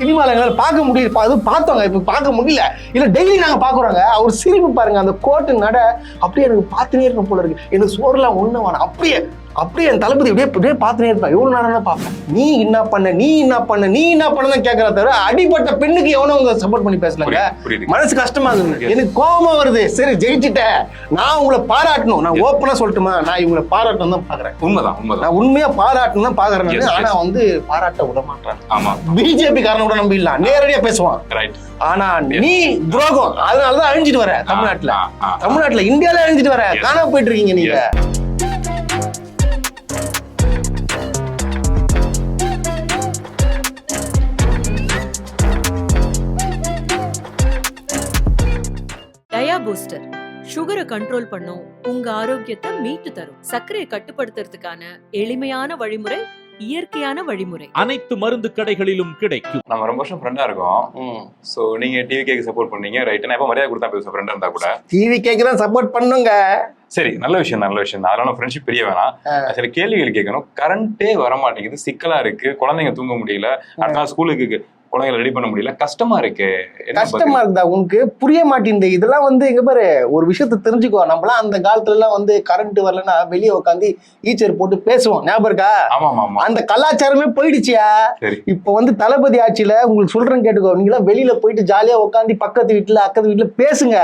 சினிமால எங்களால பார்க்க முடியல, அது பார்த்தோங்க, இப்ப பார்க்க முடியல. இல்ல டெய்லி நாங்க பாக்குறோங்க. அவர் சிரிப்பு பாருங்க, அந்த கோட்டு நட அப்படியே எனக்கு பார்த்துனே இருக்கும் போல இருக்கு. எனக்கு சோறுலாம் ஒண்ணு வேணாம், அப்படியே என் தளபதி அப்படியே பார்த்துனே இருப்பேன். எவ்வளவு நேரம் பார்ப்பேன். நீ என்ன பண்ண கேட்கறத தவிர அடிப்பட்ட பெண்ணுக்கு எவனோ சப்போர்ட் பண்ணி பேசலாங்க. மனசு கஷ்டமா இருக்கு, எனக்கு கோபமா வருது. சரி ஜெயிச்சுட்டேன், நான் உங்களை பாராட்டணும். நான் ஓப்பனா சொல்லட்டுமா, நான் இவங்களை பாராட்டணும் தான் பாக்குறேன். உண்மைதான். நான் உண்மையா பாராட்டணும் தான் பாக்குறேன். ஆனா வந்து பாராட்ட விட மாட்டாங்க. பிஜேபி காரன கூட நம்பிடலாம், நேரடியா பேசுவான். ஆனா நீ துரோகம், அதனாலதான் அழிஞ்சிட்டு வர தமிழ்நாட்டுல இந்தியால அழிஞ்சிட்டு வர. காணாம போயிட்டு இருக்கீங்க நீங்க. டயா பூஸ்டர் சுகரை கண்ட்ரோல் பண்ணும், உங்க ஆரோக்கியத்தை மீட்டு தரும். சர்க்கரையை கட்டுப்படுத்துறதுக்கான எளிமையான வழிமுறை, இயற்கையான வழிமுறை. அனைத்து மருந்து கடைகளிலும் கிடைக்கும். நம்ம ரொம்ப வருஷம் ஃப்ரெண்டா இருக்கோம். சோ நீங்க டிவி கேக்கு சப்போர்ட் பண்ணீங்க, ரைட்? நான் எப்ப மரியாதை கொடுத்தா பேசுவேன், ஃப்ரெண்டா இருந்தா கூட. டிவி கேக்கு தான் சப்போர்ட் பண்ணுங்க. சரி, நல்ல விஷயம் தான். அதனால ஃப்ரெண்ட்ஷிப் பெரிய வேணாம். சரி, கேள்விகள் கேட்கணும். கரண்டே வர மாட்டேங்குது, சிக்கலா இருக்கு, குழந்தைங்க தூங்க முடியல, அடுத்த நாள் ஸ்கூலுக்கு குழந்தைகளை ரெடி பண்ண முடியல, கஷ்டமா இருக்கு. கஷ்டமா இருந்தா உனக்கு புரிய மாட்டேங்குது. இதெல்லாம் வந்து இங்க பாரு, ஒரு விஷயத்த தெரிஞ்சுக்கோ. நம்மளாம் அந்த காலத்துல எல்லாம் வந்து கரண்ட் வரலன்னா வெளியே உட்காந்து ஈச்சர் போட்டு பேசுவோம், ஞாபகம் இருக்கா? அந்த கலாச்சாரமே போயிடுச்சியா. இப்ப வந்து தளபதி ஆட்சியில உங்களுக்கு சொல்றேன் கேட்டுக்கோ. நீங்களா வெளியில போயிட்டு ஜாலியா உட்காந்து பக்கத்து வீட்டுல அக்கத்து வீட்டுல பேசுங்க.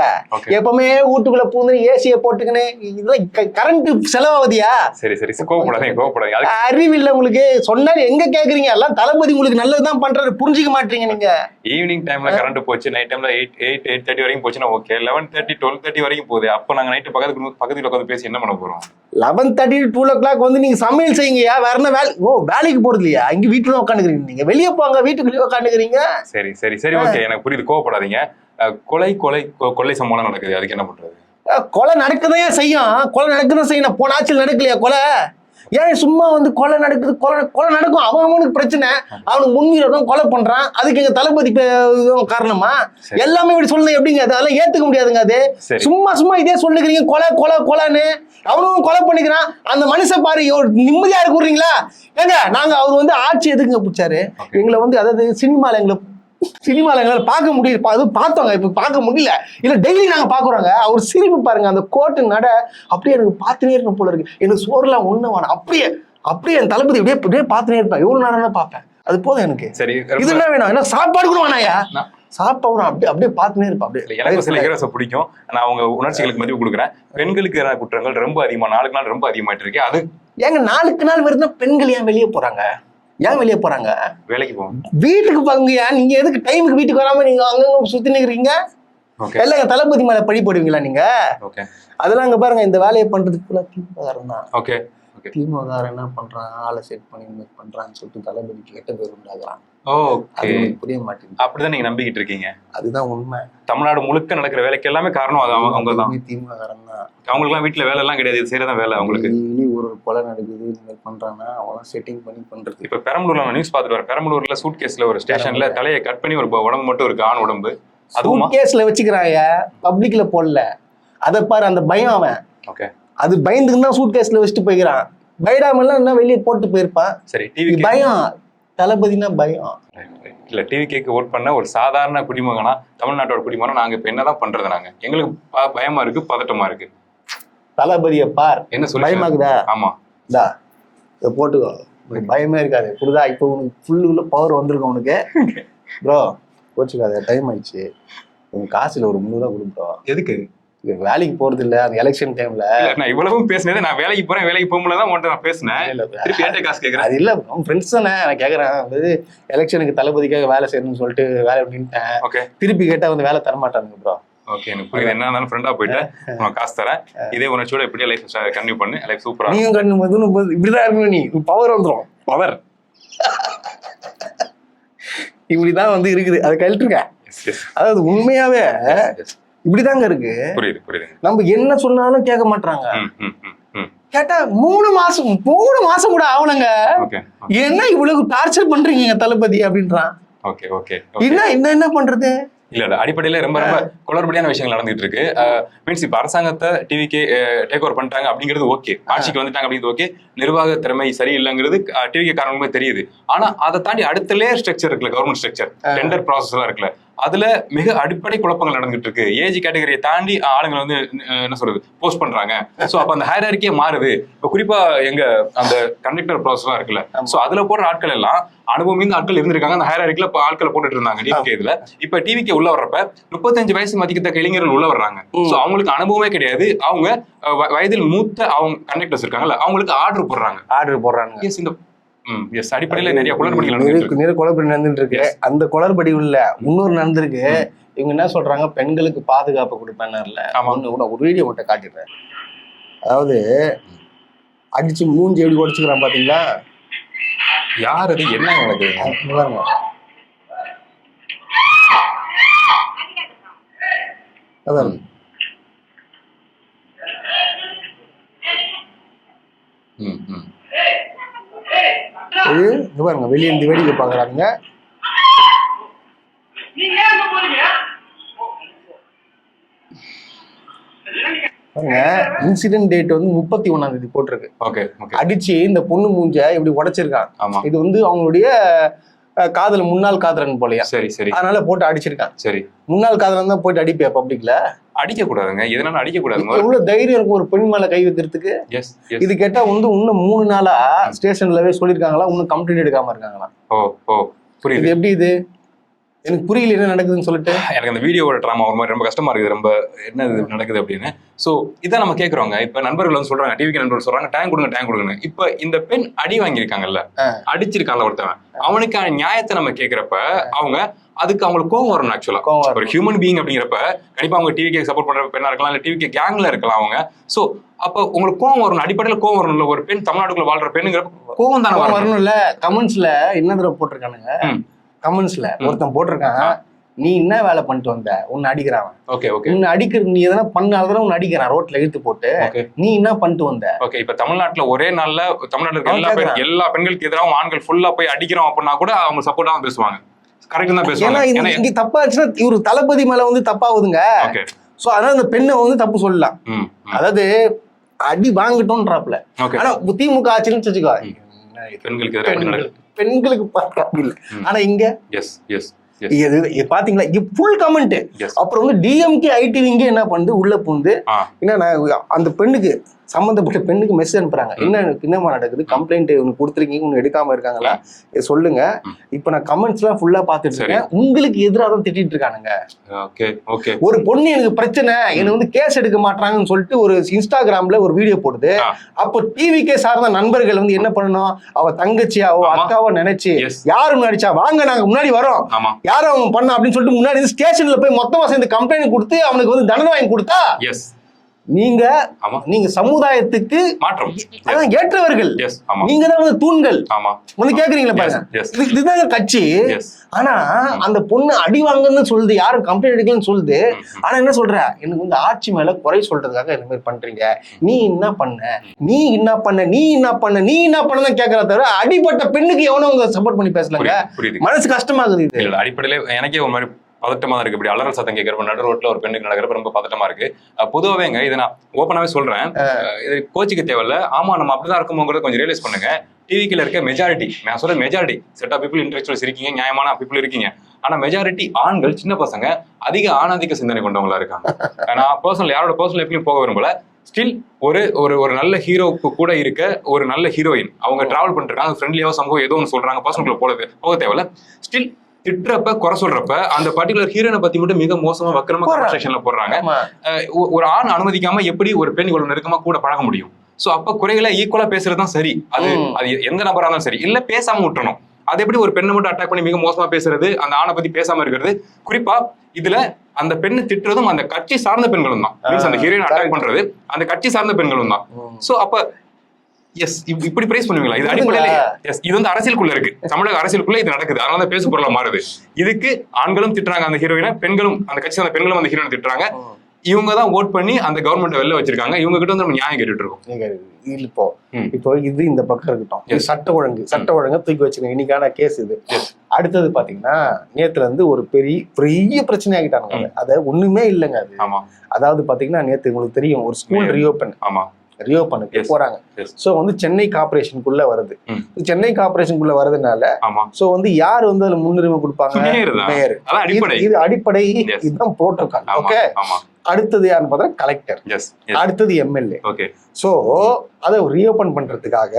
எப்பவுமே வீட்டுக்குள்ள பூந்து ஏசியை போட்டுக்கின்னு இதெல்லாம் கரண்ட் செலவாகுதியா? சரி கோவப்படாதீங்க. அறிவில்லை உங்களுக்கு. சொன்னாலும் எங்க கேக்குறீங்க? எல்லாம் தளபதி உங்களுக்கு நல்லதுதான் பண்றாரு, புரிஞ்சுக்க மாட்டீங்க நீங்க. ஈவினிங் டைம்ல கரண்ட் போச்சு, நைட் டைம்ல 8:30 வரைக்கும் போச்சுன்னா ஓகே. 11:30 12:30 வரைக்கும் போகுது. அப்ப நாங்க நைட்டு பக்கத்துல உட்காந்து பேசி என்ன பண்ண போறோம்? 11:30 2 o'clock வந்து நீங்க சமையல் செய்யுங்கயா. வேற என்ன வேலைக்கு போறது இல்லையா? இங்க வீட்டுல உட்காந்துக்கிறீங்க. நீங்க வெளியே போங்க, வீட்டுக்குள்ளேயே உட்காந்துக்கிறீங்க. சரி ஓகே, எனக்கு புரியுது, கோவப்படாதீங்க. கொலை சம்பவம் நடக்குது, அதுக்கு என்ன பண்றது? கொலை நடக்குதான் செய்யும். போன ஆட்சியில் நடக்கலையா கொலை? ஏன் சும்மா வந்து கொலை நடக்கும். அவனுக்கு பிரச்சனை, அவனுக்கு முன்வீரம் கொலை பண்றான். அதுக்கு எங்க தளபதி காரணமா? எல்லாமே இப்படி சொல்லுங்க எப்படிங்க? அதெல்லாம் ஏத்துக்க முடியாதுங்க. அது சும்மா இதே சொல்லுகிறீங்க, கொலைன்னு. அவனும் கொலை பண்ணிக்கிறான். அந்த மனுஷன் பாரு, நிம்மதியா இருக்குறீங்களா? ஏங்க நாங்க அவர் வந்து ஆட்சி எதுக்குங்க பிடிச்சாரு எங்களை வந்து? அதாவது சினிமால எங்களால பார்க்க முடியல, அது பார்த்தோங்க, இப்ப பார்க்க முடியல. இல்ல டெய்லி நாங்க பாக்குறோங்க. அவர் சிரிப்பு பாருங்க, அந்த கோட்டு நட அப்படியே எனக்கு பார்த்துனே இருக்கும் போல இருக்கு. எனக்கு சோறுலாம் ஒண்ணு வேணாம், அப்படியே என் தளபதி அப்படியே பார்த்துனே இருப்பேன். எவ்வளவு நேரம் பார்ப்பேன், அது போதும் எனக்கு. சரி, இது என்ன வேணும்? என்ன சாப்பாடு கூட வேணாயா? சாப்பாடு அப்படியே பார்த்துனே இருப்பேன். அப்படியே எனக்கு சில ஹீரோஸை பிடிக்கும். நான் அவங்க உணர்ச்சிகளுக்கு மதிப்பு கொடுக்குறேன். பெண்களுக்கு எதிரான குற்றங்கள் ரொம்ப அதிகமா, நாளுக்கு நாள் ரொம்ப அதிகமாயிட்டு இருக்கு. அது ஏங்க நாளுக்கு நாள் வருதுன்னா பெண்கள் ஏன் வெளியே போறாங்க? வேலைக்கு போவோம், வீட்டுக்கு பாருங்கயா. நீங்க எதுக்கு டைமுக்கு வீட்டுக்கு வராம நீங்க அங்க சுத்தி நிக்கிறீங்க? எல்லாம் தளபதி மேல பழி போடுவீங்களா நீங்க? அதெல்லாம் அங்க பாருங்க, இந்த வேலையை பண்றதுக்குள்ள திமுககாரன் தான். திமுககாரன் என்ன பண்றான்? ஆளை செட் பண்ணி பண்றான்னு சொல்லிட்டு தளபதிக்கு கெட்ட பேர் உண்டாக்குறான். புரிய மாட்டேங்குது. அப்படிதான் நீங்க நம்பிக்கிட்டு இருக்கீங்க? அதுதான் உண்மை. தமிழ்நாடு முழுக்க நடக்கிற வேலைக்கு எல்லாமே காரணம் அவங்க தான். திமுககாரன் தான். அவங்களுக்கு எல்லாம் வீட்டுல வேலை எல்லாம் கிடையாது, செய்யறதான் வேலை அவங்களுக்கு. ஒரு கொலை நடக்குது, இந்த மாதிரி பண்றாங்கன்னா அவன் செட்டிங் பண்ணி பண்றது. இப்ப பெரம்பலூர்ல நியூஸ் பார்த்துட்டு வரேன். பெரம்பலூர்ல சூட் கேஸ்ல ஒரு ஸ்டேஷன்ல தலையை கட் பண்ணி ஒரு உடம்பு மட்டும் இருக்கு, ஆண் உடம்பு. அதுவும் கேஸ்ல வச்சுக்கிறாங்க, பப்ளிக்ல போடல. அதை பாரு, அந்த பயம் அவன். அது பயந்துக்கு தான் சூட் கேஸ்ல வச்சுட்டு போய்க்கிறான். பயடாமெல்லாம் என்ன வெளியே போட்டு போயிருப்பான். சரி, டிவி பயம், தளபதினா பயம். இல்ல, டிவி கேக்கு ஓட் பண்ண ஒரு சாதாரண குடிமகனா, தமிழ்நாட்டோட குடிமகனா நாங்க இப்ப என்னதான் பண்றது? நாங்க எங்களுக்கு பயமா இருக்கு, பதட்டமா இருக்கு. தளபதியை பார், என்ன சொல்லி பயமாக்குதா? ஆமா, இதை போட்டுக்கோ, பயமே இருக்காது. புரியுதா? இப்போ உனக்கு ஃபுல்லுக்குள்ள பவர் வந்திருக்கும் உனக்கு. ப்ரோ போச்சுக்காத, டைம் ஆயிடுச்சு. உங்க காசுல ஒரு 300 கொடுப்போம். எதுக்கு? வேலைக்கு போறது இல்ல, அந்த எலெக்ஷன் டைம்ல. நான் இவ்வளவு பேசினது, நான் வேலைக்கு போகும்போதுதான் உன்கிட்ட நான் பேசினேன். திருப்பி ஏன்டா காசு கேட்கறேன்? அது இல்ல, உன் ஃப்ரெண்ட்ஸ் தானே. நான் கேட்கறேன், எலெக்ஷனுக்கு தளபதிக்காக வேலை செய்யணும்னு சொல்லிட்டு வேலை நின்ட்டேன். திருப்பி கேட்டா வந்து வேலை தரமாட்டானுங்க ப்ரோ. ஓகே, எனக்கு புரியுது. என்ன இருந்தாலும் ஃப்ரெண்டா போயிட்டு நான் காசு தரேன். இதே உணர்ச்சியோட இப்படியே லைஃப் கன்டினியூ பண்ணு. லைஃப் சூப்பரா. நீயும் கண்டிப்பா இப்படிதான் இருக்கணும். நீ பவர் வந்துடும். பவர் இப்படிதான் வந்து இருக்குது. அதை கழட்டுருக்க. அதாவது உண்மையாவே இப்படிதாங்க இருக்கு. புரியுது. நம்ம என்ன சொன்னாலும் கேட்க மாட்டாங்க. கேட்டா 3 மாசம் கூட ஆகலங்க. என்ன இவ்வளவு டார்ச்சர் பண்றீங்க தளபதி அப்படின்றான். என்ன பண்றது? இல்ல அடிப்படையில ரொம்ப ரொம்ப குளறுபடியான விஷயங்கள் நடந்துட்டு இருக்கு. மீன்ஸ் இப்ப அரசாங்கத்தை டிவிக்கு டேக் ஓவர் பண்ணிட்டாங்க அப்படிங்கிறது ஓகே, ஆட்சிக்கு வந்துட்டாங்க அப்படிங்கிறது ஓகே, நிர்வாக திறமை சரியில்லைங்கிறது டிவிக்கு காரணமே தெரியுது. ஆனா அதை தாண்டி அடுத்த லேயர் ஸ்ட்ரக்சர் இருக்குல்ல, கவர்மெண்ட் ஸ்ட்ரக்சர், டெண்டர் ப்ராசஸ் எல்லாம் இருக்குல்ல, அதுல மிக அடிப்படை குழப்பங்கள் நடந்துட்டு இருக்கு. ஏஜ் கேட்டகரியை தாண்டி ஆளுங்களை வந்து என்ன சொல்றது போஸ்ட் பண்றாங்க. சோ அப்ப அந்த ஹையரார்க்கியே மாறுது. இப்ப குறிப்பா எங்க அந்த கண்டக்டர் ப்ராசஸ் எல்லாம் இருக்குல்ல, சோ அதுல போடுற ஆட்கள் எல்லாம் அனுபவம் இந்த ஆட்கள் இருந்திருக்காங்க. அந்த ஹையரார்க்கில ஆட்களை போட்டுட்டு இருந்தாங்க டிவிக்கு. இதுல இப்ப டிவிக்கு உள்ள வர்றப்ப 35 வயசு மதிக்கத்தக்க இளைஞர்கள் உள்ள வர்றாங்க. சோ அவங்களுக்கு அனுபவமே கிடையாது. அவங்க வயதில் மூத்த அவங்க கண்டக்டர்ஸ் இருக்காங்கல்ல, அவங்களுக்கு ஆர்டர் போடுறாங்க. இந்த அடிப்படையில நிறைய குளறுபடி நடந்துட்டு இருக்கு. அந்த குளறுபடி உள்ள இன்னொரு நடந்திருக்கு. இவங்க என்ன சொல்றாங்க, பெண்களுக்கு பாதுகாப்பு கொடுப்பேன்னு ஒரு வீடியோ மட்டும் காட்டிடுறேன். அதாவது அடிச்சு மூஞ்சி எப்படி உடைச்சுக்கிறான் பாத்தீங்களா? யார் அது, என்ன நடக்குது? அதான் இது பாருங்க, வெளியே இருந்து வேடிக்கை பாக்குறாங்க. இன்சிடென்ட் டேட் வந்து 31 போட்டிருக்கு. அடிச்சு இந்த பொண்ணு மூஞ்ச இப்படி உடைச்சிருக்கான். இது வந்து அவங்களுடைய காதல், முன்னாள் காதலன் போலயா. சரி சரி, அதனால போட்டு அடிச்சிருக்கான். சரி, முன்னாள் காதலன் தான் போயிட்டு அடிப்பியா பப்ளிக்ல? அடிக்க கூடாதுங்க, எதனால அடிக்க கூடாதுங்க? எவ்வளவு தைரியம் இருக்கும் ஒரு பெண் மேல கை வைக்கிறதுக்கு? இது கேட்டா வந்து இன்னும் 3 நாளா ஸ்டேஷன்லவே சொல்லிருக்காங்களா, இன்னும் கம்ப்ளைண்ட் எடுக்காம இருக்காங்களா? புரியுது. இது எப்படி? இது எனக்கு புரியல என்ன நடக்குதுன்னு சொல்லிட்டு. எனக்கு அந்த வீடியோவோட ட்ராமா ஒரு மாதிரி ரொம்ப கஷ்டமா இருக்குது. ரொம்ப என்ன இது நடக்குது அப்படின்னு. சோ இதான் நம்ம கேட்கறோங்க. இப்ப நண்பர்கள் வந்து சொல்றாங்க, டிவிக்கு நண்பர்கள் சொல்றாங்க, டேங்க் கொடுங்க. இப்ப இந்த பெண் அடி வாங்கியிருக்காங்கல்ல, அடிச்சிருக்காங்க ஒருத்தவன், அவனுக்கான நியாயத்தை நம்ம கேட்கிறப்ப அவங்க அதுக்கு அவங்களுக்கு கோவம் வரணும். ஆக்சுவலா ஒரு ஹியூமன் பீயிங் அப்படிங்கிறப்ப கண்டிப்பா அவங்க டிவிக்கு சப்போர்ட் பண்ற பெண்ணா இருக்கலாம், இல்ல டிவிக்கு கேங்ல இருக்கலாம் அவங்க. சோ அப்ப உங்களுக்கு கோவம் வரணும், அடிப்படையில கோவம் வரணும்ல. ஒரு பெண் தமிழ்நாட்டுக்குள்ள வாழ்ற பெண்ணுங்கிறப்ப கோவம் தானே வரணும்ல. கமெண்ட்ஸ்ல என்ன தடவை போட்டிருக்கானுங்க, கமெண்ட்ஸ்ல ஒருத்தன் போட்டிருக்கான், நீ என்ன வேலை பண்ணிட்டு வந்த, உன்னை அடிக்கிறான். உன்னை அடிக்கிறது நீ எதனா பண்ணாதான் உன்னை அடிக்கிறான் ரோட்ல இழுத்து போட்டு. நீ என்ன பண்ணிட்டு வந்த? இப்ப தமிழ்நாட்டுல ஒரே நாள்ல தமிழ்நாட்டுல இருக்க எல்லா பெண்களுக்கு எதிராக ஆண்கள் ஃபுல்லா போய் அடிக்கிறோம் அப்படின்னா கூட அவங்க சப்போர்ட்டா பேசுவாங்க. கரெக்ட் தான் பேசுவாங்க. ஏன்னா இங்க தப்பா ஆச்சுன்னா இவரு தளபதி மேல வந்து தப்பாவுதுங்க. சோ அதனால அந்த பெண்ணை வந்து தப்பு சொல்லலாம். அதாவது அடி வாங்கட்டோம்ன்றாப்ல. ஆனா திமுக ஆச்சுன்னு வச்சுக்கோ, பெண்களுக்கு பாதுகாப்பு இல்லை. ஆனா இங்க பாத்தீங்களா ஃபுல் கமெண்ட். அப்புறம் வந்து டிஎம்கே ஐடிவிங்க என்ன பண்ணுது, உள்ள பூந்து என்ன அந்த பெண்ணுக்கு சம்பந்தப்பட்ட பெண்ணுக்கு மெசேஜ் அனுப்புறாங்க. என்னமா நடக்குது, கம்ப்ளைண்ட் உனக்கு கொடுத்துருக்கீங்க, உனக்கு எடுக்காம இருக்காங்களா சொல்லுங்க. இப்ப நான் கமெண்ட்ஸ் எல்லாம் ஃபுல்லா பாத்துட்டு இருக்கேன், உங்களுக்கு எதிராக தான் திட்டிட்டு இருக்கானுங்க. ஒரு பொண்ணு எனக்கு பிரச்சனை, எனக்கு வந்து கேஸ் எடுக்க மாட்டாங்கன்னு சொல்லிட்டு ஒரு இன்ஸ்டாகிராம்ல ஒரு வீடியோ போடுது. அப்போ டிவிக்கே சார்ந்த நண்பர்கள் வந்து என்ன பண்ணணும், அவ தங்கச்சியாவோ அக்காவோ நினைச்சு யாரு முன்னாடிச்சா வாங்க நாங்க முன்னாடி வரோம், யாரும் அவங்க பண்ண அப்படின்னு சொல்லிட்டு முன்னாடி ஸ்டேஷன்ல போய் மொத்தமா சேர்ந்து கம்ப்ளைண்ட் கொடுத்து அவனுக்கு வந்து தண்டனை வாங்கி கொடுத்தா நீங்க சமுதாயத்துக்கு மாற்றம் ஏற்றவர்கள். நீங்க தான் வந்து தூண்கள் வந்து கேக்குறீங்களா பாருங்க. இதுதான் கட்சி. ஆனா அந்த பொண்ணு அடி வாங்கன்னு சொல்லுது, யாரும் கம்ப்ளைண்ட் எடுக்கலன்னு சொல்லுது. ஆனா என்ன சொல்ற, எனக்கு வந்து ஆட்சி மேல குறை சொல்றதுக்காக இந்த மாதிரி பண்றீங்க, நீ என்ன பண்ண கேக்குற தவிர அடிப்பட்ட பெண்ணுக்கு எவனோ அவங்க சப்போர்ட் பண்ணி பேசலாங்க. மனசு கஷ்டமாகுது. இது அடிப்படையில எனக்கே ஒரு மாதிரி பதட்டமா தான் இருக்கு. இப்படி அலறல் சத்தம் கேட்கறப்ப நடு ரோட்ல ஒரு பெண்ணுக்கு நடக்கிறப்ப ரொம்ப பதட்டமா இருக்கு. பொதுவாவேங்க இதை நான் ஓப்பனாவே சொல்றேன், இது கோச்சிக்க தேவையில்ல. ஆமா நம்ம அப்படிதான் இருக்குமோங்கிறத கொஞ்சம் ரியலைஸ் பண்ணுங்க. டிவிக்குள்ள இருக்க மெஜாரிட்டி, நான் சொல்ற majority set of people intellectuals இருக்கீங்க, நியாயமான பீப்புள் இருக்கீங்க. ஆனா மெஜாரிட்டி ஆண்கள், சின்ன பசங்க, அதிக ஆணாதிக்க சிந்தனை கொண்டவங்களா இருக்காங்க. நான் பர்சனல் யாரோட பர்சனல் லைஃப்லயும் போக விரும்பல. ஸ்டில் ஒரு ஒரு நல்ல ஹீரோக்கு கூட இருக்க ஒரு நல்ல ஹீரோயின், அவங்க டிராவல் பண்ணிருக்காங்க, ஃப்ரெண்ட்லியாவோ சம்பவம் ஏதோ ஒன்று சொல்றாங்க, பர்சனுக்குள்ள போக தேவையில்ல. ஸ்டில் திட்டுறப்ப குறை சொல்றப்ப அந்த பர்டிகுலர் ஹீரோனை பத்தி மட்டும் மிக மோசமா வக்கரமா கான்வர்சேஷன்ல போடுறாங்க. ஒரு ஆண் அனுமதிக்காம எப்படி ஒரு பெண் இவ்வளவு நெருக்கமா கூட பழக முடியும்? சோ அப்ப குறைகளை ஈக்குவலா பேசுறதுதான் சரி. அது எந்த நபரா இருந்தாலும் சரி. இல்ல பேசாம விட்டுறணும். அது எப்படி ஒரு பெண்ணை மட்டும் அட்டாக் பண்ணி மிக மோசமா பேசுறது, அந்த ஆணை பத்தி பேசாம இருக்கிறது? குறிப்பா இதுல அந்த பெண்ணை திட்டுறதும் அந்த கட்சி சார்ந்த பெண்களும் தான். அந்த ஹீரோயின் அட்டாக் பண்றது அந்த கட்சி சார்ந்த பெண்களும் தான். சோ அப்ப இப்படி பிரைஸ் பண்ணுவீங்களா? இது அடிப்படையில இது வந்து அரசியலுக்குள்ள இருக்கு. தமிழக அரசியலுக்குள்ள இது நடக்குது. அதனால பேசு பொருளா மாறுது. இதுக்கு ஆண்களும் திட்டுறாங்க அந்த ஹீரோயினை, பெண்களும் அந்த கட்சி அந்த பெண்களும் அந்த ஹீரோயினை திட்டுறாங்க. இவங்க தான் ஓட் பண்ணி அந்த கவர்மெண்ட் வெளில வச்சிருக்காங்க. இவங்க கிட்ட வந்து நம்ம நியாயம் கேட்டுட்டு இருக்கோம். இப்போ இது இந்த பக்கம் இருக்கட்டும். இது சட்ட ஒழுங்கு தூக்கி வச்சுக்கோங்க. இன்னைக்கான கேஸ் இது. அடுத்தது பாத்தீங்கன்னா நேத்துல இருந்து ஒரு பெரிய பிரச்சனை ஆகிட்டாங்க. அத ஒண்ணுமே இல்லைங்க அது. அதாவது பாத்தீங்கன்னா நேத்து உங்களுக்கு தெரியும் ஒரு ஸ்கூல் ரியோபனுக்கு போறாங்க. சோ வந்து சென்னை கார்பரேஷனுக்குள்ள வருது. சென்னை கார்பரேஷனுக்குள்ள வரதுனால சோ வந்து யார் வந்து அதுல முன்னுரிமை கொடுப்பாங்க? மேயர். இது அடிப்படை, இதுதான் புரோட்டோகால். ஓகே. அடுத்தது யாருன்னு பார்த்தா கலெக்டர், அடுத்தது எம்எல்ஏ. சோ அதை ரீஓபன் பண்றதுக்காக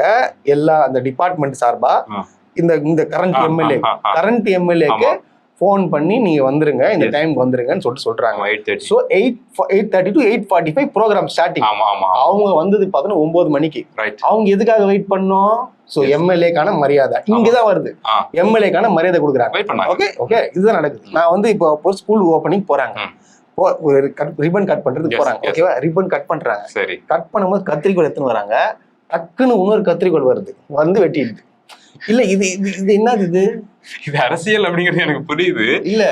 எல்லா அந்த டிபார்ட்மெண்ட் சார்பா இந்த கரண்ட் எம்எல்ஏக்கு போன் பண்ணி நீங்க வந்துருங்க, இந்த டைம்க்கு வந்துருங்கன்னு சொல்றாங்க. So 8:30 to 8:45 programme starting. அவங்க வந்தது பார்த்தோன்னா 9 மணிக்கு. அவங்க எதுக்காக வெயிட் பண்ணோம்? சோ எம்எல்ஏக்கான மரியாதை இங்கதான் வருது. எம்எல்ஏக்கான மரியாதை கொடுக்குறாங்க. ஓகே இதுதான் நடக்குது. நான் வந்து இப்போ ஸ்கூல் ஓப்பனிங் போறாங்க, ஒரு ரிப்பன் கட் பண்றதுக்கு போறாங்க. ஓகேவா? ரிப்பன் கட் பண்றாங்க. கட் பண்ணும்போது கத்திரிக்கோள் எடுத்துன்னு வராங்க. டக்குன்னு இன்னொரு கத்திரிக்கோள் வருது, வந்து வெட்டிடுது. இல்ல இது என்னது? இது அரசியல் அப்படிங்கிறது எனக்கு புரியுது. இல்ல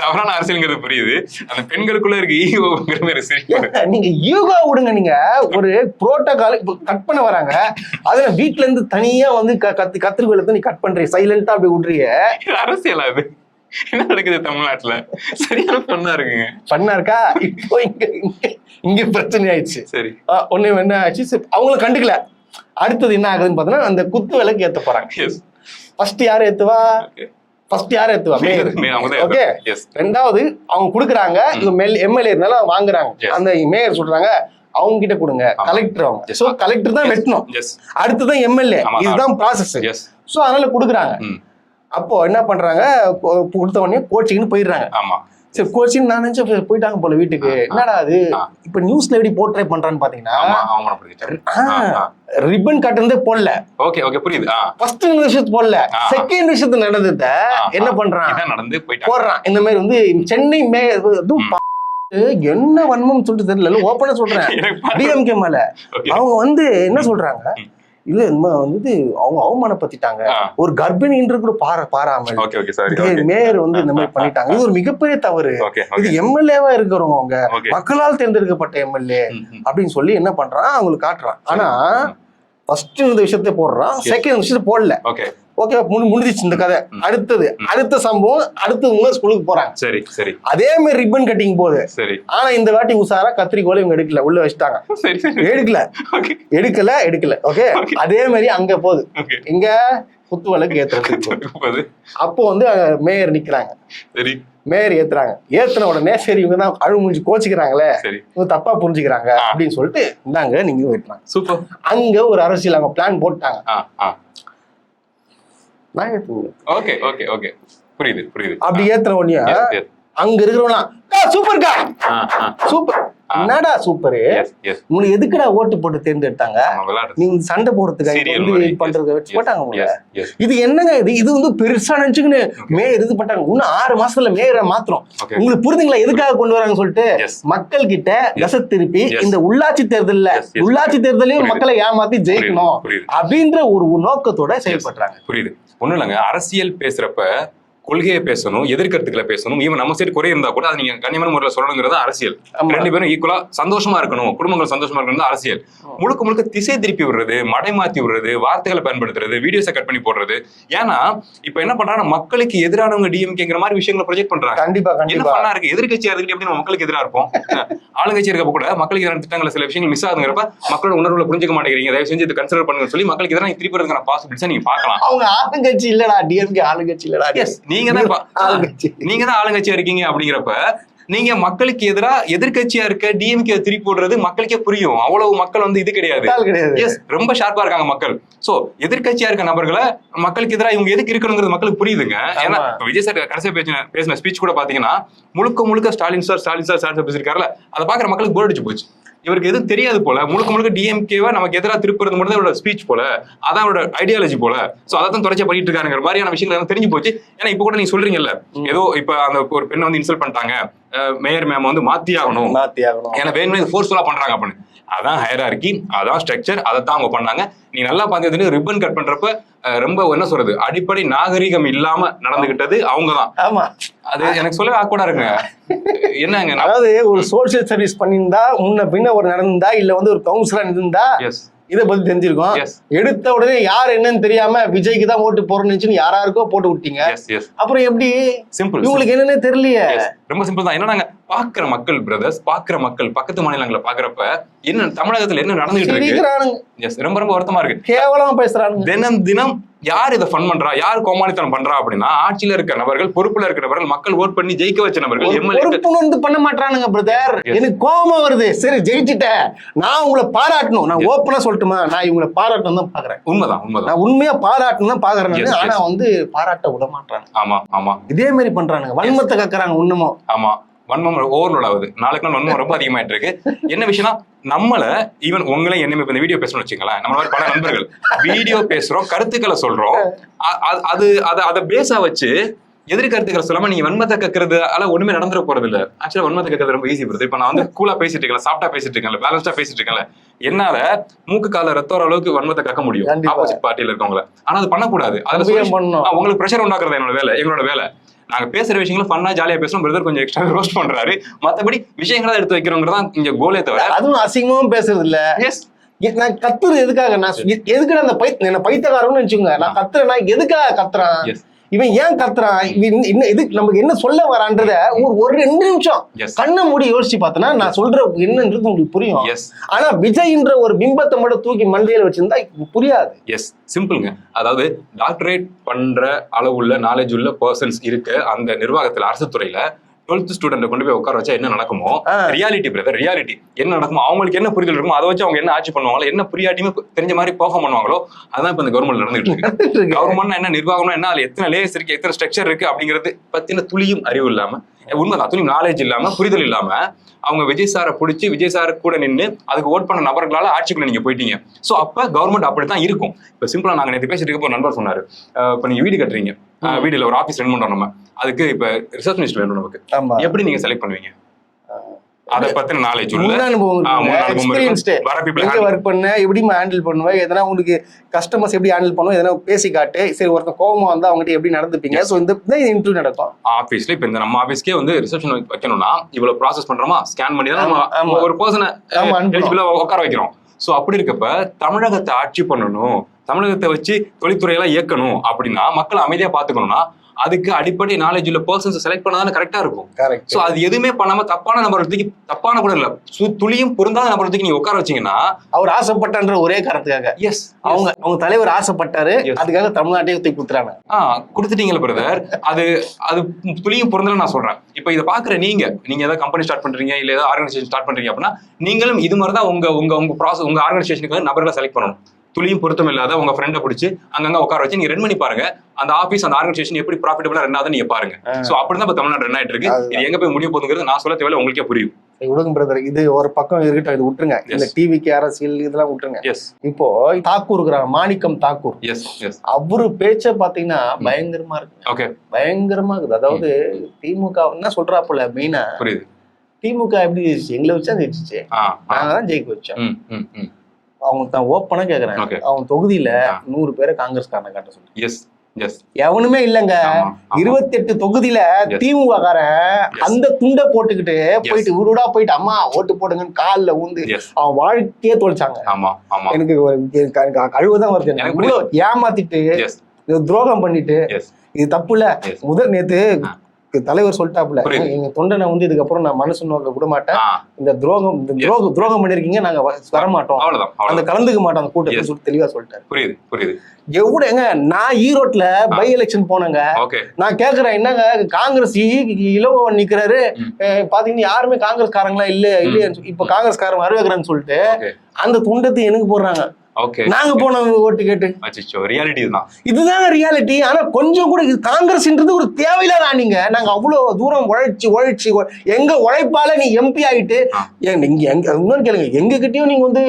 தவறான அரசியல்ங்கிறது புரியுது. அந்த பெண்களுக்குள்ள இருக்க ஈகோங்கிற மாதிரி சரி. நீங்க ஈகோ விடுங்க. நீங்க ஒரு புரோட்டோகால் கட் பண்ண வராங்க, அதுல வீட்டுல இருந்து தனியா வந்து கத்திரிக்கோள் எடுத்து நீ கட் பண்றீங்க, சைலண்டா அப்படி விடுறீங்க. அரசியலா அது? என்ன நடக்குது தமிழ்நாட்டுல? சரியான பண்ணா இருக்கா? இப்போ இங்க பிரச்சனை ஆயிடுச்சு. சரி, ஒண்ணு என்ன ஆச்சு, அவங்களும் கண்டுக்கல. அடுத்தது என்ன ஆகுதுன்னு பார்த்தோன்னா அந்த குத்து விளக்கு ஏத்த போறாங்க. ஃபர்ஸ்ட் யாரு ஏத்துவா? மேயர். ஓகே. ரெண்டாவது அவங்க குடுக்குறாங்க, எம்எல்ஏ இருந்தாலும் வாங்குறாங்க. அந்த மேயர் சொல்றாங்க அவங்க கிட்ட கொடுங்க, கலெக்டர். அவங்க சோ கலெக்டர் தான் வெட்டணும், அடுத்ததான் எம்எல்ஏ. இதுதான் ப்ராசஸ். சோ அதனால குடுக்குறாங்க. அப்போ என்ன பண்றாங்க, கொடுத்த உடனே கோச்சிங்னு போயிடுறாங்க. சரி, கோச்சிங் நான் நினைச்சேன் போயிட்டாங்க போல வீட்டுக்கு. என்னடா அது இப்ப நியூஸ்ல எப்படி போர்ட்ரே பண்றான்னு பாத்தீங்கன்னா ரிப்பன் கட் இருந்தே போடல. புரியுது. ஃபர்ஸ்ட் விஷயத்து போடல, செகண்ட் விஷயத்து நடந்தத என்ன பண்றான், போடுறான். இந்த மாதிரி வந்து சென்னை என்ன வன்மம் சொல்லிட்டு தெரியல, ஓப்பனா சொல்றேன். டிஎம்கே மேல அவங்க வந்து என்ன சொல்றாங்க, இல்ல வந்து அவங்க அவமானப்படுத்திட்டாங்க, ஒரு கர்ப்பிணின்ற கூட பாராமல் மேயர் வந்து இந்த மாதிரி பண்ணிட்டாங்க. இது ஒரு மிகப்பெரிய தவறு. இது எம்எல்ஏவா இருக்கிறவங்க, மக்களால் தேர்ந்தெடுக்கப்பட்ட எம்எல்ஏ அப்படின்னு சொல்லி என்ன பண்றான், அவங்களுக்கு காட்டுறான். ஆனா ஃபர்ஸ்ட் இந்த விஷயத்த போடுறான், செகண்ட் விஷயத்த போடல. ஓகே, முடிஞ்சிச்சு இந்த கதை. அடுத்த சம்பவம், அடுத்து ஸ்கூலுக்கு போறாங்க. சரி, அதே மாதிரி ரிப்பன் கட்டிங் போகுது. ஆனா இந்த வாட்டி உசாரா கத்திரிக்கோளை இவங்க எடுக்கல, உள்ள வச்சுட்டாங்க. எடுக்கல. ஓகே, அதே மாதிரி அங்க போகுது. இங்க குத்து விளக்கு ஏத்துறது. அப்போ வந்து மேயர் நிக்கிறாங்க, மேயர் ஏத்துன உடனே சரி இவங்க தான் அழுமுஞ்சி கோச்சிக்கிறாங்களே, இவங்க தப்பா புரிஞ்சுக்கிறாங்க அப்படின்னு சொல்லிட்டு இந்தாங்க நீங்க வெட்டுறாங்க. சூப்பர். அங்க ஒரு அரசியல் அவங்க பிளான் போட்டாங்க. புரியுது. அப்படி ஏத்துற உடனே அங்க இருக்கிறவனா சூப்பர்க்கா, சூப்பர். என்னடா சூப்பரு, உங்களுக்கு எதுக்குடா ஓட்டு போட்டு தேர்ந்தெடுத்தாங்க? நீங்க சண்டை போடுறதுக்கு பண்றது போட்டாங்க. இது என்னங்க, இது வந்து பெருசா நினைச்சுக்கின்னு மேயர் இது பண்றாங்க. இன்னும் 6 மாசத்துல மேயரை மாத்திரம். உங்களுக்கு புரிதுங்களா எதுக்காக கொண்டு வராங்க சொல்லிட்டு? மக்கள் கிட்ட தசை திருப்பி இந்த உள்ளாட்சி தேர்தலையும் மக்களை ஏமாத்தி ஜெயிக்கணும் அப்படின்ற ஒரு நோக்கத்தோட செயல்படுறாங்க. புரியுது. ஒண்ணும் இல்லைங்க, அரசியல் பேசுறப்ப கொள்கையை பேசணும், எதிர்கருத்துக்களை பேசணும். ஈவன் நம்ம சைடு குறை இருந்தா கூட அது நீங்க கண்ணியமான முறையில் சொல்லணுங்கிறது அரசியல். 2 பேரும் ஈக்குவலா சந்தோஷமா இருக்கணும், குடும்பங்கள் சந்தோஷமா இருக்கணும் அரசியல். முழுக்க திசை திருப்பி விடுறது, மடை மாத்தி விடுறது, வார்த்தைகளை பயன்படுத்துறது, வீடியோஸை கட் பண்ணி போடுறது. ஏன்னா இப்ப என்ன பண்றாங்க, மக்களுக்கு எதிரானவங்க டிஎம்கேங்கிற மாதிரி விஷயங்களை ப்ரொஜெக்ட் பண்றாங்க. கண்டிப்பா என்ன பண்ணா இருக்கு, எதிர்கட்சியா இருக்கு எப்படி நம்ம மக்களுக்கு எதிராக இருப்போம். ஆளுங்கட்சி இருக்கப்ப கூட மக்களுக்கு எதிரான திட்டங்கள் சில விஷயங்கள் மிஸ் ஆகுங்கிறப்ப மக்களோட உணர்வுகளை புரிஞ்சுக்க மாட்டேங்கிறீங்க, தயவு செஞ்சு இதை கன்சிடர் பண்ணுங்க சொல்லி மக்களுக்கு எதிராக திருப்பி பாசிபிலிட்டிஸை நீங்க பார்க்கலாம். அவங்க ஆளுங்கட்சி இல்லடா, டிஎம்கே ஆளுங்கட்சி இல்லடா. நீங்க தான் ஆளுங்கட்சியா இருக்கீங்க. அப்படிங்கிறப்ப நீங்க மக்களுக்கு எதிர்கட்சியா இருக்க டிஎம்கே திருப்பி போடுறது மக்களுக்கே புரியும். அவ்வளவு மக்கள் வந்து இது கிடையாது. ரொம்ப ஷார்ப்பா இருக்காங்க மக்கள். சோ எதிர்கட்சியா இருக்க நபர்களை மக்களுக்கு எதிராக இவங்க எதுக்கு இருக்கணுங்கிறது மக்களுக்கு புரியுதுங்க. ஏன்னா விஜய் சார் கடைசியா பேசின ஸ்பீச் கூட பாத்தீங்கன்னா முழுக்க ஸ்டாலின் சார் பேசிருக்காருல, அதை பாக்குற மக்களுக்கு போர் அடிச்சு போச்சு. இவருக்கு எதுவும் தெரியாது போல, முழுக்க டிஎம்கேவை நமக்கு எதிராக திருப்புறது மட்டும் தான் இவரோட ஸ்பீச் போல, அதான் அவரோட ஐடியாலஜி போல. சோ அதான் தொடர்ச்சியா பண்ணிட்டு இருக்காங்கிற மாதிரியான விஷயங்கள் தெரிஞ்சு போச்சு. ஏன்னா இப்ப கூட நீங்க சொல்றீங்கல்ல, ஏதோ இப்ப அந்த ஒரு பெண்ணை வந்து இன்சல்ட் பண்ணிட்டாங்க, மேயர் மேம் வந்து மாத்தி ஆகணும், ஏன்னா வேணுமே ஃபோர்ஸ்ஃபுல்லா பண்றாங்க அப்படின்னு. அதான் ஹையரார்கி, அதான் ஸ்ட்ரக்சர், அதை தான் அவங்க பண்ணாங்க. நீ நல்லா பார்த்தது ரிப்பன் கட் பண்றப்ப ரொம்ப என்ன சொல்றது, அடிப்படை நாகரிகம் இல்லாம நடந்துகிட்டது அவங்கதான். ஆமா, அது எனக்கு சொல்லவே ஆக்கூடா இருங்க. என்னங்க, அதாவது ஒரு சோசியல் சர்வீஸ் பண்ணியிருந்தா, முன்ன பின்ன ஒரு நடந்தா, இல்ல வந்து ஒரு கவுன்சிலர் இருந்தா இதை பத்தி தெரிஞ்சிருக்கும். எடுத்த உடனே யார் என்னன்னு தெரியாம விஜய்க்கு தான் ஓட்டு போறேன்னு யாராருக்கோ போட்டு விட்டீங்க. அப்புறம் எப்படி சிம்பிள், உங்களுக்கு என்னன்னே தெரியலையே. ரொம்ப சிம்பிள் தான். என்னன்னா பாக்குற மக்கள் பிரதர்ஸ், பாக்குற மக்கள் பக்கத்து மாநிலங்களை பாக்குறப்ப என்ன தமிழகத்துல என்ன நடந்துகிட்டு இருக்கு ரொம்ப ரொம்ப வருத்தமா இருக்கு. கேவலமா பேசுறாங்க. தினம் தினம் யார் இதை ஃபன் பண்றா, யார் கோமாளித்தனம் பண்றா அப்படின்னா ஆட்சியில இருக்க நபர்கள், பொறுப்புல இருக்க நபர்கள், மக்கள் ஓட் பண்ணி ஜெயிக்க வச்ச நபர்கள். பொறுப்பு பண்ண மாட்டானுங்க பிரதர். எனக்கு கோபம் வருது. சரி ஜெயிச்சுட்டேன், நான் உங்களை பாராட்டணும். நான் ஓப்பனா சொல்லட்டுமா, நான் இவங்களை பாராட்டணும் தான் பாக்குறேன். உண்மைதான், நான் உண்மையா பாராட்டணும் தான் பாக்குறேன். ஆனா வந்து பாராட்ட விட மாட்டாங்க. ஆமா ஆமா, இதே மாதிரி பண்றானுங்க, வன்மத்தை கக்குறாங்க இன்னமும். ஆமா, வன்மம் ஓவர்லோட் ஆகுது. நாளுக்கு நாள் வன்மம் ரொம்ப அதிகமாயிட்டு இருக்கு. என்ன விஷயம்னா, நம்மள ஈவன் உங்களை என்ன இந்த வீடியோ பேசணும்னு வச்சுங்களேன், நம்ம மாதிரி பல நண்பர்கள் வீடியோ பேசுறோம், கருத்துக்களை சொல்றோம், அதை பேஸா வச்சு எதிர் கருத்துக்களை சொல்லாம நீங்க வன்மத்தை கக்கிறது ஒண்ணுமே நடந்துட போறது இல்ல. ஆக்சுவலா வன்மத்தை கக்கிறது ரொம்ப ஈஸி வருது. இப்ப நான் வந்து கூலா பேசிட்டு இருக்கேன், சாப்பிட்டா பேசிட்டு இருக்கேன், பேலன்ஸ்டா பேசிட்டு இருக்கேன், என்னால மூக்கு கால ரத்த வர அளவுக்கு வன்மத்தை கக்க முடியும் ஆப்போசிட் பார்ட்டியில இருக்கவங்கள. ஆனா அது பண்ணக்கூடாது. அதுல உங்களுக்கு பிரஷர் உண்டாக்குறது என்னோட வேலை, எங்களோட வேலை. நாங்க பேசுற விஷயங்களும் ஃபன்னா ஜாலியா பேசுறோம். பிரதர் கொஞ்சம் எக்ஸ்ட்ரா ரோஸ்ட் பண்றாரு, மத்தபடி விஷயங்களா எடுத்து வைக்கிறோங்கிறதான் இங்க கோலே தவிர அதுவும் அசிங்கமும் பேசுறது இல்ல. நான் கத்துறது எதுக்காக, நான் எதுக்கு அந்த என்ன பைத்தியக்காரன்னு வச்சுக்கோங்க, நான் கத்துறேன்னா எதுக்காக கத்துறான், இவன் ஏன் கத்துறான், இதுக்கு நமக்கு என்ன சொல்ல வரான்றத ஒரு 2 நிமிஷம் கண்ணை மூடி யோசிச்சு பார்த்தனா நான் சொல்ற என்னன்றது உங்களுக்கு புரியும். ஆனா விஜய்ன்ற ஒரு பிம்பத்தை மட்டும் தூக்கி மண்டையில வச்சிருந்தா புரியாது. எஸ், சிம்பிள்ங்க. அதாவது டாக்டரேட் பண்ற அளவுள்ள நாலேஜ் உள்ள பர்சன்ஸ் இருக்க அந்த நிர்வாகத்துல, அரசு துறையில 12th ஸ்டூடெண்ட் கொண்டு போய் உட்கார வச்சா என்ன நடக்குமோ, ரியாலிட்டி பிரதர், ரியாலிட்டி என்ன நடக்குமோ, அவங்களுக்கு என்ன புரிதல் இருக்குமோ அதை வச்சு அவங்க என்ன ஆட்சி பண்ணுவாங்களோ, என்ன புரியாட்டியுமே தெரிஞ்ச மாதிரி பெர்ஃபார்ம் பண்ணுவாங்களோ, அதான் இப்ப இந்த கவர்மெண்ட் நடந்துட்டு இருக்கு. கவர்மெண்ட் என்ன, நிர்வாகம்னா என்ன, அதுல எத்தனை லேயர்ஸ் இருக்கு, எத்தனை ஸ்ட்ரக்சர் இருக்கு அப்படிங்கிறது பத்தின துளியும் அறிவு இல்லாம, உண்மைதான் துளியும் நாலேஜ் இல்லாம, புரிதல் இல்லாம அவங்க விஜய் சாரை பிடிச்சி விஜய் சாரை கூட நின்று அதுக்கு ஓட் பண்ண நபர்களால ஆட்சிக்குள்ள நீங்க போயிட்டீங்க. ஸோ அப்ப கவர்மெண்ட் அப்படித்தான் இருக்கும். இப்ப சிம்பிளா நாங்க நேற்று பேசிட்டு இருக்க ஒரு நண்பர் சொன்னாரு, இப்ப நீங்க வீடு கட்டுறீங்க, வீடுல ஒரு ஆபீஸ் ரன் பண்றோம், நம்ம அதுக்கு இப்ப ரிசப்ஷனிஸ்ட் வேணும், நமக்கு எப்படி நீங்க செலக்ட் பண்ணுவீங்க? அத பத்தின நாலேஜ் உள்ள ஒர்க் பண்ண எப்படி ஹேண்டில் பண்ணுவேன், எதனா உங்களுக்கு கஸ்டமர்ஸ் எப்படி ஹேண்டில் பண்ணுவோம், எதனா பேசி காட்டு. சரி, ஒருத்தர் கோபமா வந்தா அவங்ககிட்ட எப்படி நடந்துப்பீங்க. சோ இந்த இன்டர்வியூ நடக்கும் ஆபீஸ்ல. இப்ப இந்த நம்ம ஆபீஸ்க்கே வந்து ரிசப்ஷன் வைக்கணும்னா இவ்வளவு ப்ராசஸ் பண்றோமா, ஸ்கேன் பண்ணி தான் நம்ம ஒரு பர்சனை உட்கார வைக்கிறோம். சோ அப்படி இருக்கப்ப தமிழகத்தை ஆட்சி பண்ணணும், தமிழகத்தை வச்சு தொழில்துறையெல்லாம் இயக்கணும் அப்படின்னா மக்களை அமைதியா பாத்துக்கணும்னா அதுக்கு அடிப்படை நாலேஜ் உள்ள பர்சன்ஸ் செலக்ட் பண்ணாதான் கரெக்டா இருக்கும். சோ அது எதுவுமே பண்ணாம தப்பான நபர்களுக்கு, தப்பான கூட இல்ல, துளியும் பொருந்தாத நபர்களுக்கு நீங்க உட்கார வச்சீங்கன்னா, அவர் ஆசைப்பட்டான்ற ஒரே காரணத்துக்காக, எஸ் அவங்க தலைவர் ஆசைப்பட்டாரு, அதுக்காக தமிழ்நாட்டையே தூக்கி கொடுத்துறாங்க. கொடுத்துட்டீங்களா பிரதர்? அது துளியும் பொருந்தல நான் சொல்றேன். இப்ப இதை பாக்குற நீங்க ஏதாவது கம்பெனி ஸ்டார்ட் பண்றீங்க, இல்ல ஏதாவது ஆர்கனைசேஷன் ஸ்டார்ட் பண்றீங்க அப்படின்னா நீங்களும் இது மாதிரிதான் உங்க ப்ராசஸ், உங்க ஆர்கனைசேஷனுக்கு வந்து நபர்களை செலக்ட் பண்ணணும். துளியும் பொருத்தம் இல்லாத உங்க ஃப்ரெண்டை பிடிச்சி அங்கங்க உட்கார வச்சு நீங்க ரன் பண்ணி பாருங்க, அந்த ஆபீஸ், அந்த ஆர்கனைசேஷன் எப்படி ப்ராஃபிட்டபிளா ரன் ஆகுதுன்னு நீங்க பாருங்க. சோ அப்படிதான் இப்ப தமிழ்நாடு ரன் ஆயிட்டு இருக்கு. இது எங்க போய் முடிய போகுதுங்கிறது நான் சொல்ல தேவையில்ல, உங்களுக்கே புரியும். விடுங்க பிரதர், இது ஒரு பக்கம் இருக்கட்டும், இது விட்டுருங்க. இந்த டிவிக்கு அரசியல் இதெல்லாம் விட்டுருங்க. இப்போ தாக்கூர் இருக்கிறாங்க, மாணிக்கம் தாக்கூர், அவரு பேச்ச பாத்தீங்கன்னா பயங்கரமா இருக்கு, பயங்கரமா இருக்குது. அதாவது திமுக என்ன சொல்றாப்புல மெயினா, திமுக எப்படி ஜெயிச்சு, எங்களை வச்சா ஜெயிச்சிச்சு, நாங்க தான் ஜெயிக்க வச்சோம். அவங்க தான் ஓப்பனா கேக்குறேன், அவங்க தொகுதியில 100 பேரை காங்கிரஸ்காரனை காட்ட சொல்லி எவனுமே இல்லங்க. 28 தொகுதியில திமுக காரன் அந்த துண்டை போட்டுக்கிட்டு போயிட்டு ஊருடா போயிட்டு அம்மா ஓட்டு போடுங்கன்னு காலில் ஊந்து அவன் வாழ்க்கையே தொலைச்சாங்க. எனக்கு அழுவதான் வருது, ஏமாத்திட்டு துரோகம் பண்ணிட்டு. இது தப்பு இல்ல. நேத்து தலைவர் சொல்லிட்டாப்புல, எங்க தொண்டனை வந்து இதுக்கப்புறம் நான் மனசு நோக்க விட மாட்டேன், இந்த துரோகம் பண்ணிருக்கீங்க, நாங்க வரமாட்டோம், அந்த கலந்துக்க மாட்டோம் அந்த கூட்டத்தை சொல்லி தெளிவா சொல்லிட்டாரு. புரியுது. எவ்வளவுங்க, நான் ஈரோட்ல பை எலெக்ஷன் போனேங்க, நான் கேக்குறேன் என்னங்க காங்கிரஸ் இளவன் நிக்கிறாரு, பாத்தீங்கன்னா யாருமே காங்கிரஸ் காரங்களா இல்லையா, இப்ப காங்கிரஸ் காரன் வரவேற்கிறேன்னு சொல்லிட்டு அந்த துண்டத்தை எனக்கு போடுறாங்க. நாங்க போன ஓட்டு கேட்டு ரியாலிட்டி தான், இதுதாங்க ரியாலிட்டி. ஆனா கொஞ்சம் கூட இது காங்கிரஸ்ன்றது ஒரு தேவையில்லாத ஆனீங்க. நாங்க அவ்வளவு தூரம் உழைச்சு எங்க உழைப்பால நீ எம்பி ஆயிட்டு, இன்னொன்னு கேளுங்க, எங்க கிட்டயும் நீங்க வந்து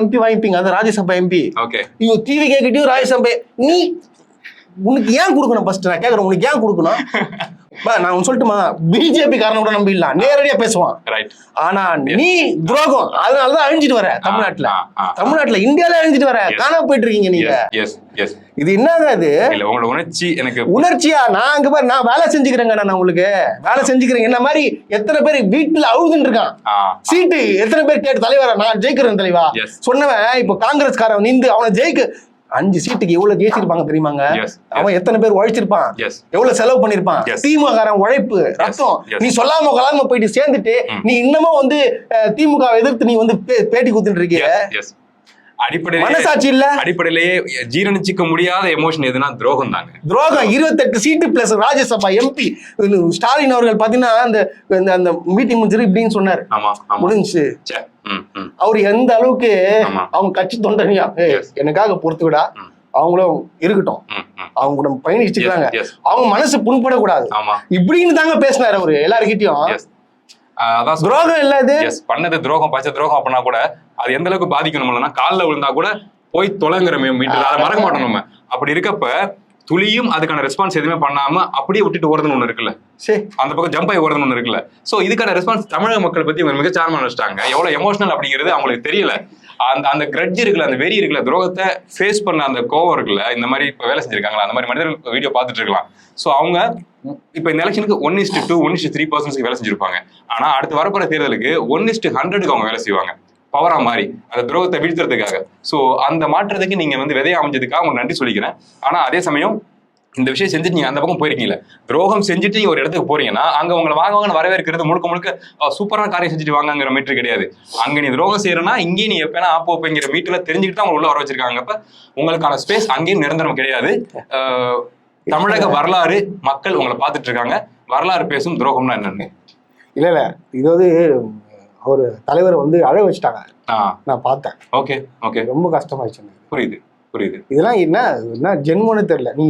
எம்பி வாங்கிப்பீங்க, அது ராஜ்யசபா எம்பி, டிவிகே கிட்டயும் ராஜ்யசபா. நீ உனக்கு ஏன் கொடுக்கணும்? ஃபர்ஸ்ட் நான் கேக்குறேன், உனக்கு ஏன் கொடுக்கணும்? நான் ஒண்ணு சொல்லட்டுமா, பிஜேபி காரன கூட நம்பிடலாம், நேரடியா பேசுவான். ரைட். ஆனா நீ துரோகம், அதனாலதான் அழிஞ்சிட்டு வர தமிழ்நாட்டுல இந்தியால அழிஞ்சிட்டு வர, காணாம போயிட்டு இருக்கீங்க நீங்க. இது என்னங்க இது? உங்களோட உணர்ச்சி எனக்கு உணர்ச்சியா? நான் அங்க பாரு, நான் வேலை செஞ்சுக்கிறேங்க, நான் உங்களுக்கு வேலை செஞ்சுக்கிறேன். என்ன மாதிரி எத்தனை பேர் வீட்டுல அழுதுன்னு இருக்கான். சீட்டு எத்தனை பேர் கேட்டு தலைவரா நான் ஜெயிக்கிறேன் தலைவா சொன்னவன், இப்ப காங்கிரஸ்காரன் நின்று அவனை ஜெயிக்க 5 சீட்டுக்கு எவ்வளவு ஜெயிச்சிருப்பாங்க தெரியுமாங்க? அவன் எத்தனை பேர் உழைச்சிருப்பான், எவ்வளவு செலவு பண்ணிருப்பான். திமுக உழைப்பு ரத்தம். நீ சொல்லாம கொள்ளாம போயிட்டு சேர்ந்துட்டு நீ இன்னமும் வந்து திமுக எதிர்த்து நீ வந்து பேட்டி கொடுத்துட்டு இருக்கிய. அடிப்படையிலேயே ஜீரணிச்சிக்க முடியாத எமோஷன் எதுனா துரோகம் தாங்க. துரோகம். 28 சீட்டு பிளஸ் ராஜ்யசபா எம்பி. ஸ்டாலின் அவர்கள் பாத்தீங்கன்னா அந்த மீட்டிங் முடிஞ்சு இப்படின்னு சொன்னாரு, முடிஞ்சு அவரு எந்த அளவுக்கு அவங்க கட்சி தொண்டனியா எனக்காக பொறுத்து விடா, அவங்களும் இருக்கட்டும், அவங்க கூட பயணிச்சுக்கிறாங்க, அவங்க மனசு புண்படக்கூடாது இப்படின்னு தாங்க பேசினாரு அவரு எல்லாருக்கிட்டையும். அதான் துரோகம் இல்ல இது பண்ணது, துரோகம் பச்சை துரோகம் அப்படின்னா கூட அது எந்த அளவுக்கு பாதிக்கணும்னா, காலில் விழுந்தா கூட போய் தொலைங்கிற மீட்டர், அதை மறக்க மாட்டோம் நம்ம. அப்படி இருக்கப்ப துளியும் அதுக்கான ரெஸ்பான்ஸ் எதுவுமே பண்ணாம அப்படியே விட்டுட்டு ஓடுதுன்னு ஒண்ணு இருக்குல்ல, அந்த பக்கம் ஜம்ப் ஆகி ஓடுதுன்னு ஒண்ணு இருக்குல்ல. சோ இதுக்கான ரெஸ்பான்ஸ் தமிழக மக்கள் பத்தி மிக சாரமா நினைச்சிட்டாங்க. எவ்வளவு எமோஷனல் அப்படிங்கிறது அவங்களுக்கு தெரியல. அந்த கிரட்ஜ் இருக்குல்ல, அந்த வெறி இருக்குல்ல, துரோகத்தை ஃபேஸ் பண்ண அந்த கோவம் இருக்குல்ல, இந்த மாதிரி இப்ப வேலை செஞ்சிருக்காங்களா அந்த மாதிரி மனிதர்கள் வீடியோ பார்த்துட்டு இருக்கலாம். சோ அவங்க இப்ப இந்த எலெக்ஷனுக்கு 1:2 1:3% வேலை செஞ்சிருப்பாங்க. ஆனா அடுத்து வரப்போற தேர்தலுக்கு 1:100 அவங்க வேலை செய்வாங்க, பவரா மாறி அந்த துரோகத்தை வீழ்த்துறதுக்காக. சோ அந்த மாற்றத்துக்கு நீங்க வந்து விதைய அமைஞ்சதுக்காக உங்களுக்கு நன்றி சொல்லிக்கிறேன். ஆனா அதே சமயம் இந்த விஷயம் செஞ்சுட்டு நீங்க அந்த பக்கம் போயிருக்கீங்களா, துரோகம் செஞ்சுட்டு நீங்க ஒரு இடத்துக்கு போறீங்கன்னா அங்க உங்களை வாங்க வரவேற்கிறது முழுக்க சூப்பரான காரியம் செஞ்சுட்டு வாங்கிற மீட்டர் கிடையாது. அங்க நீ துரோகம் செய்யறனா இங்கேயும் நீ எப்பனா ஆப்போ வைங்கிற மீட்டர்ல தெரிஞ்சுக்கிட்டு அவங்க உள்ள வர வச்சிருக்காங்க. அப்ப உங்களுக்கான ஸ்பேஸ் அங்கேயும் நிரந்தரம் கிடையாது. தமிழக வரலாறு மக்கள் உங்களை பார்த்துட்டு இருக்காங்க. வரலாறு பேசும் துரோகம்னா என்னன்னு. இல்ல இது வந்து ஒரு தலைவரை வந்து அழ வச்சுட்டாங்க, நான் பார்த்தேன். ஓகே ஓகே, ரொம்ப கஷ்டமாயிடுச்சு. புரியுது. இதெல்லாம் என்ன ஜென்மன்னு தெரியல. நீ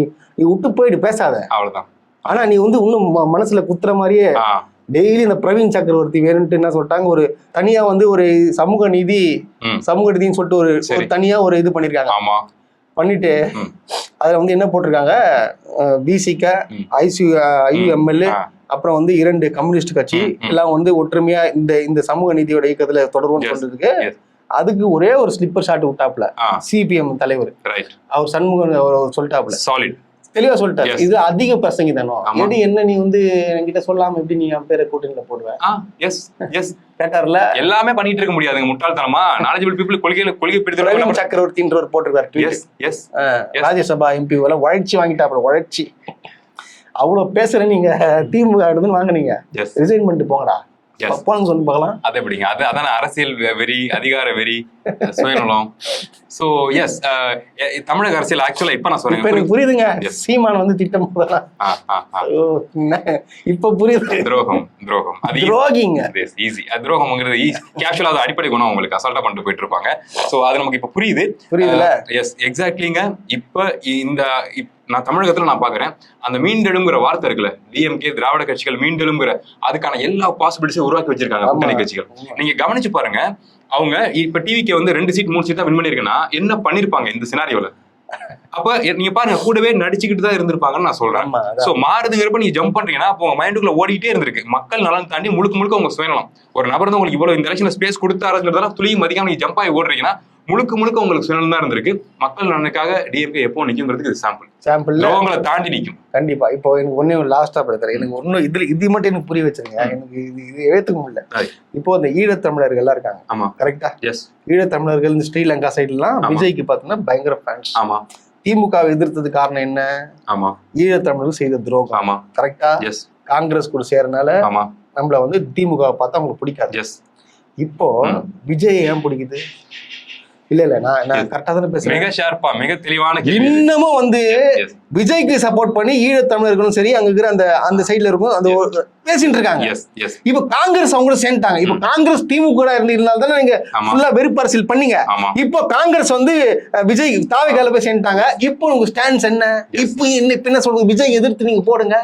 விட்டு போயிட்டு பேசாத, அவ்வளவுதான். ஆனா நீ வந்து இன்னும் மனசுல குத்துற மாதிரியே டெய்லி இந்த பிரவீன் சக்கரவர்த்தி வேணும்ட்டு என்ன சொல்லிட்டாங்க, ஒரு தனியா வந்து ஒரு சமூக நீதின்னு சொல்லிட்டு ஒரு தனியா ஒரு இது பண்ணிருக்காங்க. பண்ணிட்டு அதுல வந்து என்ன போட்டிருக்காங்க, பிசிக IUML அப்புறம் வந்து 2 கம்யூனிஸ்ட் கட்சி எல்லாம் வந்து ஒற்றுமையா இந்த சமூக நீதியோட இயக்கத்துல தொடர்புன்னு சொல்றதுக்கு அதுக்கு ஒரே ஒரு ஸ்லிப்பர் ஷாட் விட்டாப்ல CPM தலைவர் அவர் சண்முகம் சொல்லிட்டாப்ல, தெளிவா சொல்லிட்டாரு. இது அதிக பிரசங்கி தானோ, என்ன நீ வந்து என்கிட்ட சொல்லாம எப்படி நீ என் பேரை கூட்டணியில போடுவேன் கேட்டார்ல. எல்லாமே பண்ணிட்டு இருக்க முடியாதுங்க, முட்டாள்தனமா. நாலேஜபிள் பீப்புள் கொள்கை பிடித்த சக்கரவர்த்தின்ற ஒரு போட்டிருக்காரு. ராஜ்யசபா MP உழைச்சி வாங்கிட்டாப்ல, உழைச்சி அவ்வளவு பேசுறேன். நீங்க திமுக வாங்கினீங்க, ரிசைன் பண்ணிட்டு போங்கடா சொல்லி பார்க்கலாம். அது எப்படிங்க? அதான அரசியல் வெறி, அதிகார வெறி, சுயநலம். சோ எஸ், தமிழக அரசியல் ஆக்சுவலா இப்ப நான் சொல்றேன், எனக்கு புரியுதுங்க. சீமான் வந்து திட்டம் போதெல்லாம் இப்ப புரியுது. துரோகம் அது துரோகிங்க, ஈஸி. துரோகம்ங்கிறது கேஷுவலா அது அடிப்படை குணம் அவங்களுக்கு அசால்ட்டா பண்ணிட்டு போயிட்டு இருப்பாங்க. சோ அது நமக்கு இப்ப புரியுதுல. எஸ் எக்ஸாக்ட்லிங்க. இப்ப நான் தமிழகத்துல நான் பாக்குறேன், அந்த மீண்டெழுங்கிற வார்த்தை இருக்குல்ல, DMK திராவிட கட்சிகள் மீண்டெழுங்கிற அதுக்கான எல்லா பாசிபிலிட்டிஸும் உருவாக்கி வச்சிருக்காங்க கூட்டணி கட்சிகள். நீங்க கவனிச்சு பாருங்க, அவங்க இப்ப டிவிக்கு வந்து 2 சீட் 3 சீட் தான் வின் பண்ணிருக்குன்னா என்ன பண்ணிருப்பாங்க இந்த சினாரியோல? அப்ப நீங்க பாருங்க, கூடவே நடிச்சுக்கிட்டு தான் இருந்திருப்பாங்கன்னு நான் சொல்றேன். சோ மாறுதுங்கிறப்ப நீங்க ஜம்ப் பண்றீங்கன்னா அப்போ உங்க மைண்டுக்குள்ள ஓடிட்டே இருந்திருக்கு. மக்கள் நலன் தாண்டி முழுக்க உங்க சுயநலம். ஒரு நபர் தான் உங்களுக்கு இவ்வளவு இந்த எலெக்ஷன்ல ஸ்பேஸ் கொடுத்தாருங்கிறதெல்லாம் துளியும் மதிக்காம நீங்க ஜம்ப் ஆகி ஓடுறீங்கன்னா முழுக்க உங்களுக்கு சுயநலம் தான் இருந்திருக்கு. மக்கள் நலனுக்காக DMK எப்போ நிக்குங்கிறதுக்கு இது சாம்பிள். உங்களை தாண்டி நிக்கும் கண்டிப்பா. இப்போ எனக்கு ஒன்னே லாஸ்டா படுத்துறேன், எனக்கு ஒன்னும் இது மட்டும் எனக்கு புரிய வச்சிருங்க, எனக்கு இது எழுத்துக்க முடியல. இப்போ இந்த ஈழத்தமிழர்கள் எல்லாம் இருக்காங்க, ஆமா கரெக்டா? எஸ், ஈழத்தமிழர்கள் இந்த ஸ்ரீலங்கா சைட்லாம் விஜய்க்கு பாத்தீங்கன்னா பயங்கர ஃபேன்ஸ். ஆமா, திமுக எதிர்த்தது காரணம் என்ன? ஆமா, ஈழத்தமிழர்கள் செய்த துரோகம். ஆமா கரெக்டா? எஸ், காங்கிரஸ் கூட சேரனால நம்மள வந்து திமுக பார்த்தா அவங்களுக்கு பிடிக்காது. எஸ், இப்போ விஜய் ஏன் பிடிக்குது? இல்ல நான் கரெக்டா தானே பேசுறேன், மிக ஷார்ப்பா மிக தெளிவான. இன்னமும் வந்து விஜய்க்கு சப்போர்ட் பண்ணி ஈழத்தமிழர்களும் சரி அங்க இருக்கிற அந்த சைட்ல இருக்கும் அந்த பேசிட்டு இருக்காங்க. இப்ப காங்கிரஸ் அவங்க சேர்ந்துட்டாங்க. இப்ப காங்கிரஸ் திமுக இருந்தாலும் தானே நீங்க ஃபுல்லா வெறுப்பு அரசியல் பண்ணீங்க. இப்போ காங்கிரஸ் வந்து விஜய் தாவேக்கால போய் சேர்ந்துட்டாங்க. இப்போ உங்க ஸ்டாண்ட்ஸ் என்ன? இப்போ என்ன சொல்றது, விஜய் எதிர்த்து நீங்க போடுங்க.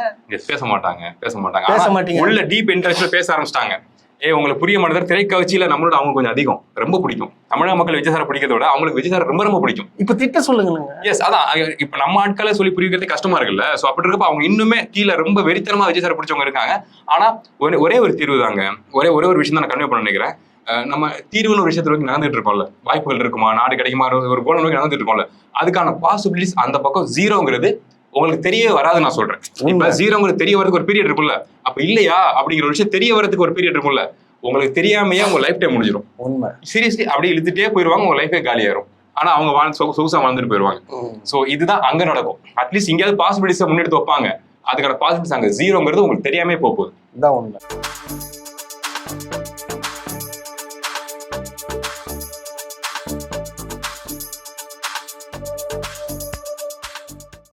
பேச மாட்டாங்க உள்ள டீப் இன்ட்ரெஸ்ட்ல பேச ஆரம்பிச்சிட்டாங்க. உங்களுக்கு புரிய மாட்டேன், திரைக்காட்சியில நம்மளோட அவங்க கொஞ்சம் அதிகம், ரொம்ப பிடிக்கும். தமிழக மக்கள் விஜய் சாரை பிடிக்கிறத விட அவங்களுக்கு விஜய் சார் ரொம்ப ரொம்ப பிடிக்கும். இப்ப திட்ட சொல்லுங்க. எஸ், அதான் இப்ப நம்ம ஆட்களை சொல்லி புரிவிக்கிறதே கஷ்டமா இருக்குல்ல. சோ அப்படி இருக்கப்ப அவங்க இன்னுமே கீழே ரொம்ப வெறித்தனமா விஜய் சார் பிடிச்சவங்க இருக்காங்க. ஆனா ஒரே ஒரு தீர்வு தாங்க, ஒரே ஒரு விஷயம் தான் நான் கன்வே பண்ண நினைக்கிறேன். நம்ம தீர்வுன்னு ஒரு விஷயத்தை நோக்கி நடந்துட்டு இருக்கோம்ல, வாய்ப்புகள் இருக்குமா, நாடு கிடைக்குமா, ஒரு கோலை நோக்கி நடந்துட்டு இருக்கோம்ல, அதுக்கான பாசிபிலிட்டிஸ் அந்த பக்கம் ஜீரோங்கிறது உங்களுக்கு தெரியவே வராது. நான் சொல்றேன், இப்ப ஜீரோங்கிறது தெரிய வரதுக்கு ஒரு பீரியட் இருக்கும்ல, அப்ப இல்லையா அப்படிங்கிற ஒரு விஷயம் தெரிய வரதுக்கு ஒரு பீரியட் இருக்கும்ல, உங்களுக்கு தெரியாமையே உங்க லைஃப் டைம் முடிஞ்சிடும். உண்மை. சீரியஸ்லி அப்படி இழுத்துட்டே போயிருவாங்க, உங்க லைஃபே காலியாயிரும். ஆனா அவங்க சொகுசா வாழ்ந்துட்டு போயிருவாங்க. சோ இதுதான் அங்க நடக்கும். அட்லீஸ்ட் இங்கேயாவது பாசிபிலிட்டிஸை முன்னெடுத்து வைப்பாங்க, அதுக்கான பாசிபிலிட்டிஸ் அங்க ஜீரோங்கிறது உங்களுக்கு தெரியாம போகுது. இதான் உண்மை.